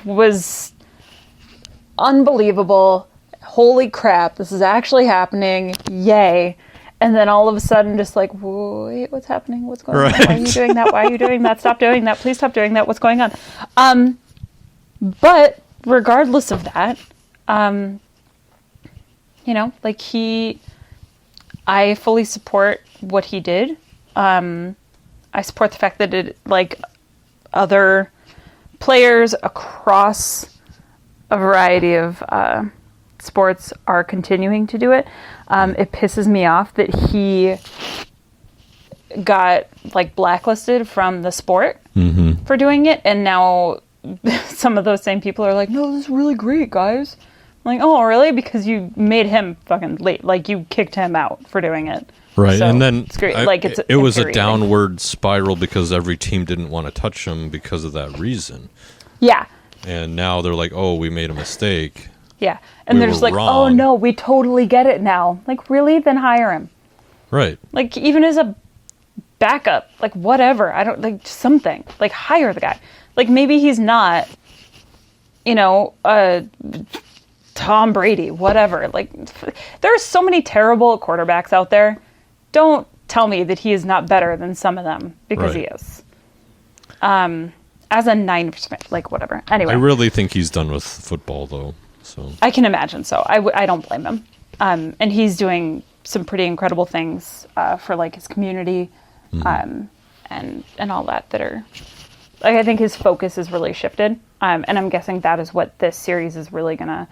was unbelievable. Holy crap, this is actually happening. Yay. And then all of a sudden just like, wait, what's happening? What's going on? Why are you doing that? Why are you doing that? Stop doing that. Please stop doing that. What's going on? But regardless of that, you know, like I fully support what he did. I support the fact that it, like, other players across a variety of sports are continuing to do it. It pisses me off that he got, like, blacklisted from the sport for doing it, and now some of those same people are like, no, this is really great, guys. I'm like, oh, really? Because you made him fucking late. Like, you kicked him out for doing it. Right, so and then it's great. Like, it was a downward spiral because every team didn't want to touch him because of that reason. Yeah. And now they're like, oh, we made a mistake. Yeah. And they're just like, wrong. Oh, no, we totally get it now. Like, really? Then hire him. Right. Like, even as a backup, like, whatever. I don't, like, something. Like, hire the guy. Like, maybe he's not, you know, Tom Brady, whatever. Like, there are so many terrible quarterbacks out there. Don't tell me that he is not better than some of them, because he is. As a Niners fan, like, whatever. Anyway. I really think he's done with football, though. So I can imagine so. I don't blame him. And he's doing some pretty incredible things for, like, his community and all that are... Like, I think his focus is really shifted. And I'm guessing that is what this series is really going to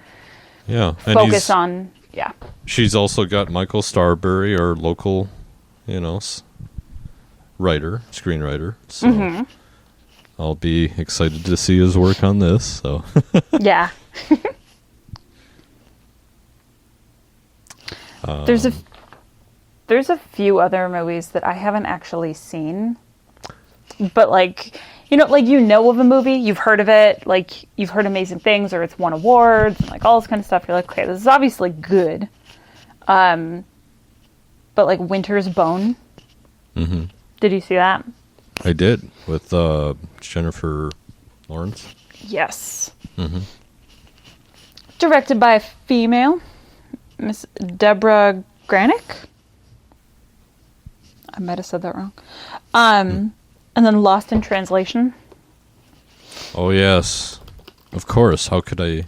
focus on. Yeah. She's also got Michael Starbury, our local, screenwriter. So I'll be excited to see his work on this. So yeah. There's a few other movies that I haven't actually seen, but like of a movie, you've heard of it, like you've heard amazing things, or it's won awards, and like all this kind of stuff. You're like, okay, this is obviously good. But like Winter's Bone. Mm-hmm. Did you see that? I did, with Jennifer Lawrence. Yes. Mm-hmm. Directed by a female, Miss Deborah Granick. I might have said that wrong. And then Lost in Translation. Oh, yes. Of course. How could I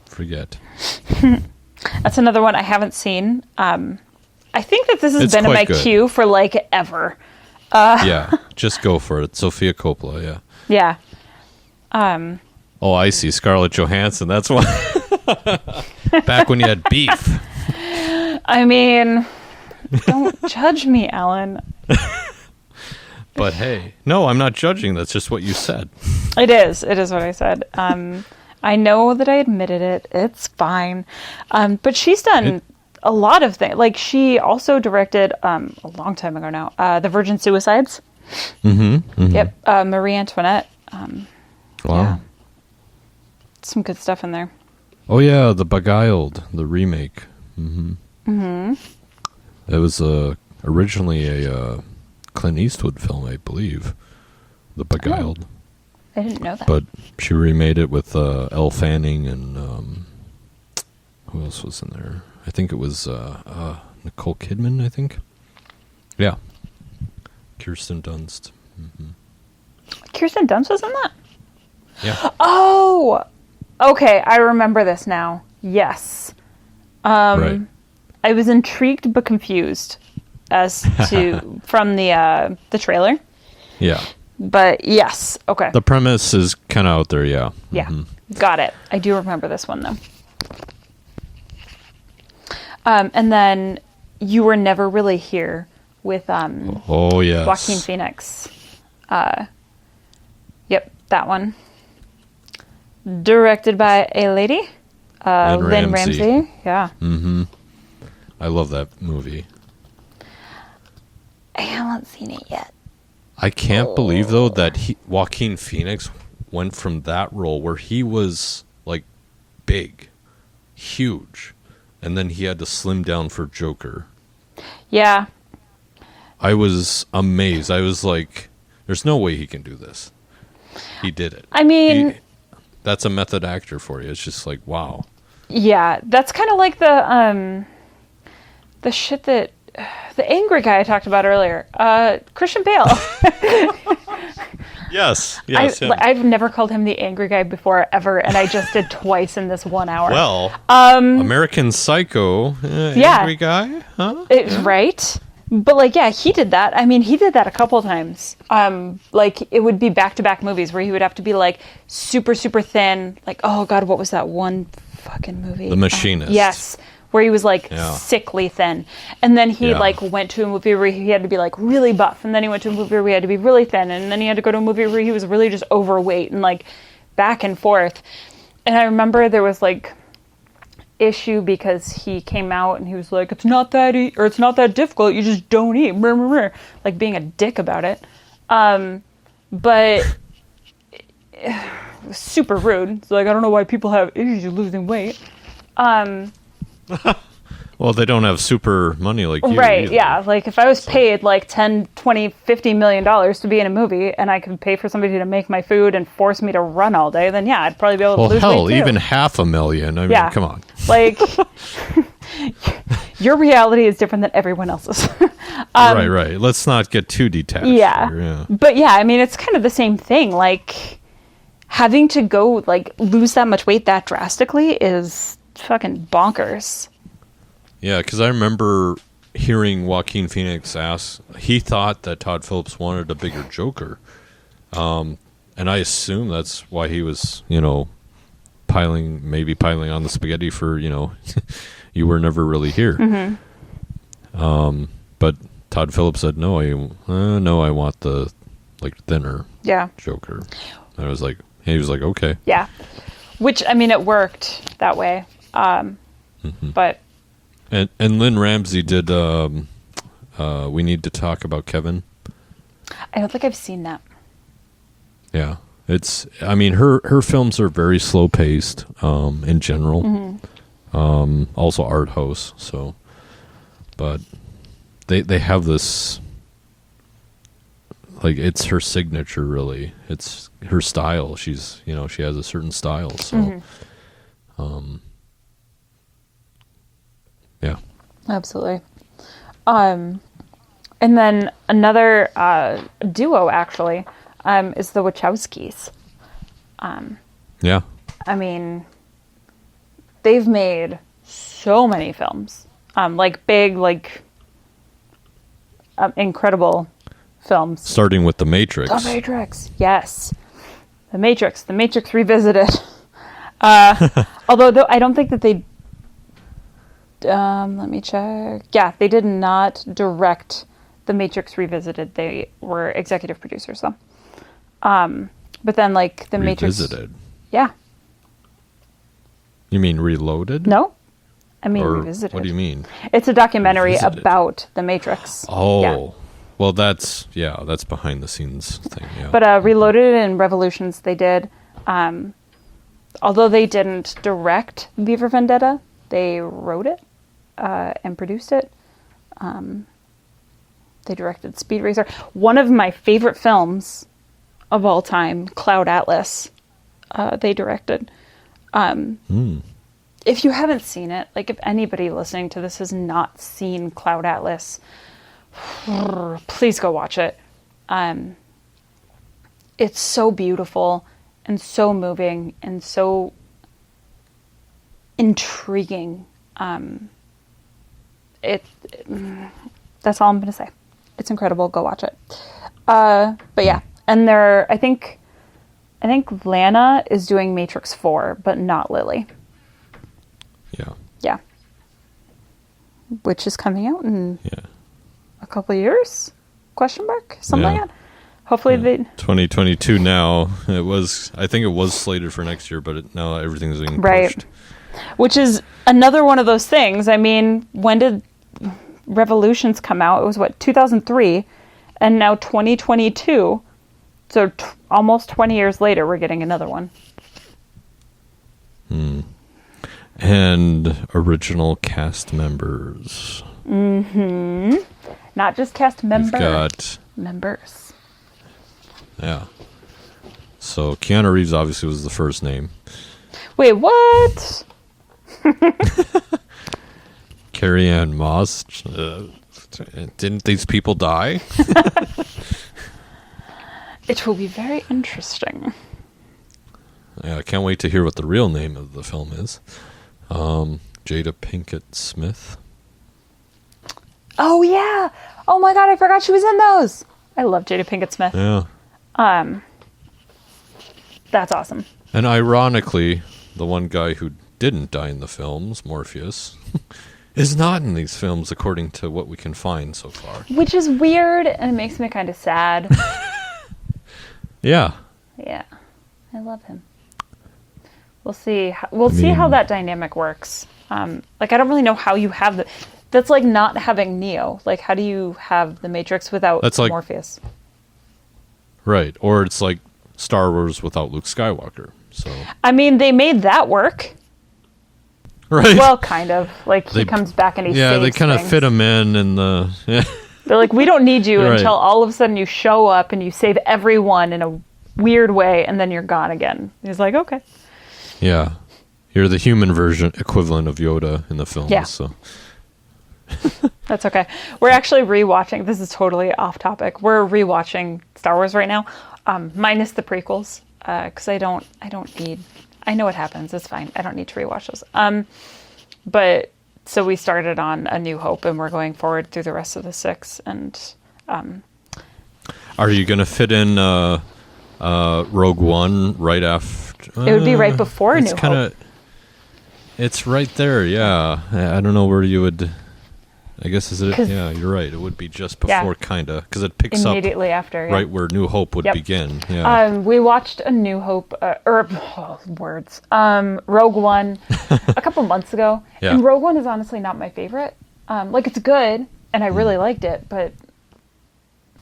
forget? That's another one I haven't seen. I think that this has been in my queue for like ever. Yeah, just go for it. Sofia Coppola, yeah. Yeah. Oh, I see. Scarlett Johansson. That's why. Back when you had beef. I mean, don't judge me, Alan. But hey, no, I'm not judging. That's just what you said. It is what I said. I know that I admitted it. It's fine. But she's done a lot of things. Like, she also directed, a long time ago now, The Virgin Suicides. Mm-hmm. Mm-hmm. Yep. Marie Antoinette. Wow. Yeah. Some good stuff in there. Oh, yeah, The Beguiled, the remake. Mm-hmm. Mm-hmm. It was originally a Clint Eastwood film, I believe. The Beguiled. Oh, I didn't know that. But she remade it with Elle Fanning and who else was in there? I think it was Nicole Kidman, I think. Yeah. Kirsten Dunst. Mm-hmm. Kirsten Dunst was in that? Yeah. Oh! Okay, I remember this now. Yes. Right. I was intrigued but confused as to from the trailer. Yeah. But yes, okay. The premise is kind of out there, yeah. Yeah, got it. I do remember this one though. And then You Were Never Really Here with oh yes, Joaquin Phoenix. Yep, that one. Directed by a lady, Lynn Ramsey. Yeah. Mm-hmm. I love that movie. I haven't seen it yet. I can't believe, though, that Joaquin Phoenix went from that role where he was, like, big, huge, and then he had to slim down for Joker. Yeah. I was amazed. I was like, there's no way he can do this. He did it. I mean... that's a method actor for you. It's just like, wow. Yeah, that's kind of like the shit that... the angry guy I talked about earlier, Christian Bale. Yes. I've never called him the angry guy before, ever, and I just did twice in this 1 hour. Well, American Psycho, angry guy, huh? Right? But, like, yeah, he did that. I mean, he did that a couple times. Like, it would be back-to-back movies where he would have to be, like, super, super thin. Like, oh, God, what was that one fucking movie? The Machinist. Yes. Where he was, like, sickly thin. And then he, like, went to a movie where he had to be, like, really buff. And then he went to a movie where he had to be really thin. And then he had to go to a movie where he was really just overweight and, like, back and forth. And I remember there was, like, issue because he came out and he was like, it's not that difficult. You just don't eat. Like, being a dick about it. But it was super rude. It's like, I don't know why people have issues with losing weight. Well, they don't have super money like you. Right, either. yeah. Like if I was paid like 10, 20, 50 million dollars to be in a movie and I could pay for somebody to make my food and force me to run all day, then yeah, I'd probably be able to lose weight too. Even $500,000. I mean, come on. Like your reality is different than everyone else's. Right. Let's not get too detached. Yeah. Here, yeah. But yeah, I mean, it's kind of the same thing. Like having to go like lose that much weight that drastically is fucking bonkers. Yeah, because I remember hearing Joaquin Phoenix ask, he thought that Todd Phillips wanted a bigger Joker. And I assume that's why he was, piling on the spaghetti for, you were never really here. Mm-hmm. But Todd Phillips said, no, I want the thinner Joker. And he was like, okay. Yeah. Which, I mean, it worked that way. But. And Lynn Ramsey did, We Need to Talk About Kevin. I don't think I've seen that. Yeah. Her films are very slow paced, in general. Mm-hmm. Also art house. So, but they have this, it's her signature, really. It's her style. She's, she has a certain style. So, yeah. Absolutely. And then another duo, actually, is the Wachowskis. Yeah. I mean, they've made so many films. Big, incredible films. Starting with The Matrix. The Matrix, yes. The Matrix Revisited. Although I don't think that they... let me check. Yeah, they did not direct The Matrix Revisited. They were executive producers, though. But then, The Matrix... Revisited? Yeah. You mean Reloaded? No. I mean Revisited. What do you mean? It's a documentary about The Matrix. Oh. Yeah. Well, that's behind the scenes thing, yeah. But Reloaded and Revolutions, they did. Although they didn't direct V for Vendetta, they wrote it and produced it. They directed Speed Racer. One of my favorite films of all time, Cloud Atlas, they directed. If you haven't seen it, if anybody listening to this has not seen Cloud Atlas, please go watch it. It's so beautiful and so moving and so intriguing. That's all I'm going to say. It's incredible. Go watch it. But yeah, and I think Lana is doing Matrix 4, but not Lily. Yeah. Yeah. Which is coming out in a couple of years? Question mark? Something like that. Hopefully they... 2022 now. I think it was slated for next year, but now everything's being pushed. Right. Which is another one of those things. I mean, when did Revolutions come out? It was 2003, and now 2022. So almost 20 years later, we're getting another one. And original cast members. Mm-hmm. Not just cast members. We've got members. Yeah. So Keanu Reeves obviously was the first name. Wait, what? Carrie Ann Moss. Didn't these people die? It will be very interesting. Yeah, I can't wait to hear what the real name of the film is. Jada Pinkett Smith. Oh, yeah. Oh, my God. I forgot she was in those. I love Jada Pinkett Smith. Yeah. That's awesome. And ironically, the one guy who didn't die in the films, Morpheus, is not in these films according to what we can find so far. Which is weird, and it makes me kind of sad. Yeah. Yeah. I love him. We'll see. We'll see how that dynamic works. I don't really know how you have that's like not having Neo. How do you have the Matrix without Morpheus? Right. Or it's like Star Wars without Luke Skywalker. So. I mean, they made that work. right? Well, kind of. Like, he They- comes back and he Yeah, saves they kind of things. fit him in the. Yeah. They're like, we don't need you Right. until all of a sudden you show up and you save everyone in a weird way, and then you're gone again. He's like, okay. Yeah. You're the human version equivalent of Yoda in the film. Yeah. So. That's okay. We're actually rewatching. This is totally off topic. We're rewatching Star Wars right now, minus the prequels, because I don't need. I know what happens. It's fine. I don't need to rewatch those. But so we started on A New Hope, and we're going forward through the rest of the 6. And Are you gonna fit in Rogue One right after? it would be right before A New It's kind Hope. of. It's right there. Yeah. I don't know where you would. I guess is it? 'Cause- Yeah, you're right. It would be just Yeah. before, kinda, because it picks up Immediately after, yeah. right where New Hope would Yep. begin. Yeah. We watched A New Hope, Rogue One, a couple months ago. Yeah. And Rogue One is honestly not my favorite. Like, it's good, and I really liked it, but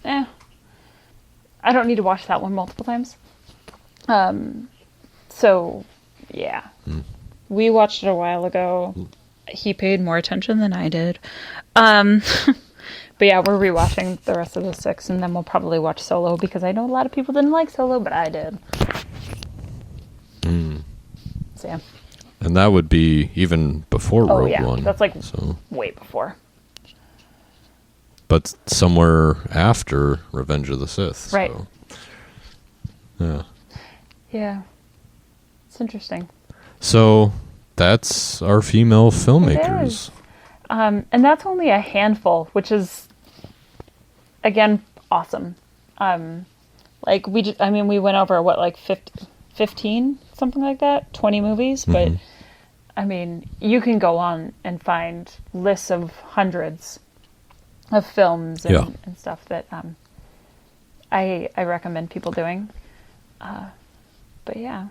I don't need to watch that one multiple times. So, yeah. We watched it a while ago. He paid more attention than I did. But yeah, we're rewatching the rest of the 6, and then we'll probably watch Solo, because I know a lot of people didn't like Solo, but I did. So yeah. And that would be even before Oh Rogue yeah, One. that's like So, way before. but somewhere after Revenge of the Sith. Right. So. Yeah. Yeah. It's interesting. So that's our female filmmakers. is. And that's only a handful, which is, again, awesome. Like, we went over, what, like 15, something like that? 20 movies? But, I mean, you can go on and find lists of hundreds of films and, and stuff that I recommend people doing. But, yeah.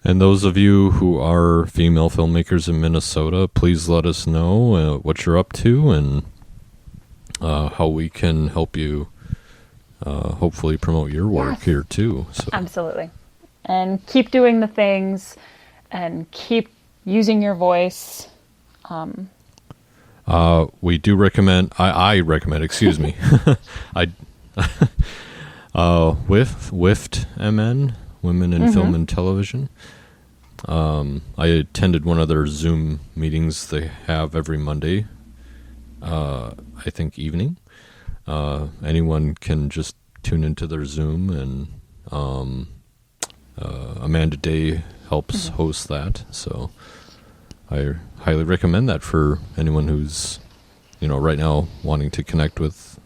And those of you who are female filmmakers in Minnesota, please let us know what you're up to and how we can help you hopefully promote your work here too. So. Absolutely. And keep doing the things and keep using your voice. We do recommend, I recommend, excuse me, WIFT MN, Women in Film and Television. I attended one of their Zoom meetings they have every Monday, I think evening. Anyone can just tune into their Zoom, and Amanda Day helps host that. So I highly recommend that for anyone who's, right now wanting to connect with,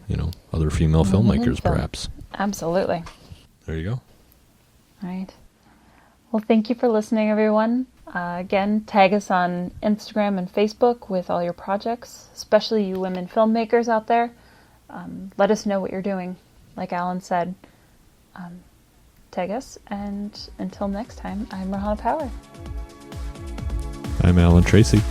other female filmmakers, perhaps. Absolutely. There you go. All right. Well, thank you for listening, everyone. Again, tag us on Instagram and Facebook with all your projects, especially you women filmmakers out there. Let us know what you're doing. Like Alan said, tag us. And until next time, I'm Rahana Power. I'm Alan Tracy.